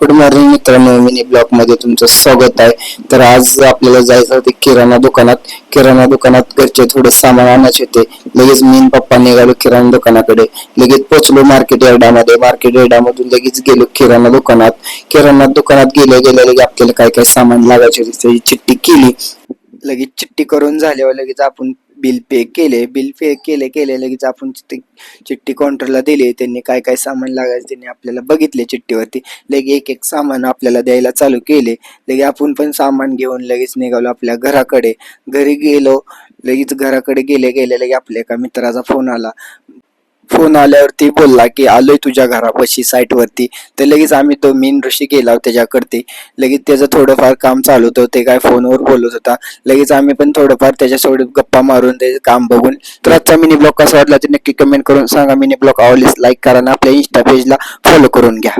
Good morning मित्रांनो, mini blog मध्ये तुमचं स्वागत आहे. तर आज आपल्याला जायचं होते किराणा दुकानात घरचे थोडे सामान आणायचे होते. लगेच मी आणि पप्पा निघालो किराणा दुकानाकडे. लगेच पोहोचलो मार्केट यार्डामधून लगेच गेलो किराणा दुकानात गेल्या गेल्या आपल्याला काय काय सामान लागायचे त्याची चिठ्ठी केली. लगेच चिठ्ठी करून झाल्यावर लगेच आपण बिल पे केले लगेच आपण चिठ्ठी काउंटरला दिली. त्यांनी काय काय सामान लागायचं त्यांनी आपल्याला बघितले चिठ्ठीवरती. लगे एक एक सामान आपल्याला द्यायला चालू केले. लगे आपण पण सामान घेऊन लगेच निघालो आपल्या घराकडे. घरी गेलो. लगेच घराकडे गेले लगे आपल्या एका मित्राचा फोन आल्यावरती बोलला की आलोय तुझ्या घरापाशी साईट वरती. तर लगेच आम्ही तो मीन ऋषी गेला त्याच्याकडे. लगेच त्याचं थोडंफार काम चालू होतं, ते काय फोनवर बोलत होता. लगेच आम्ही पण थोडंफार त्याच्यासोबत गप्पा मारून त्याचं काम बघून. तर आजचा मिनी ब्लॉग कसा वाटला ते नक्की कमेंट करून सांगा. मिनी ब्लॉग आवडल्यास लाईक करा आणि आपल्या इंस्टा पेजला फॉलो करून घ्या.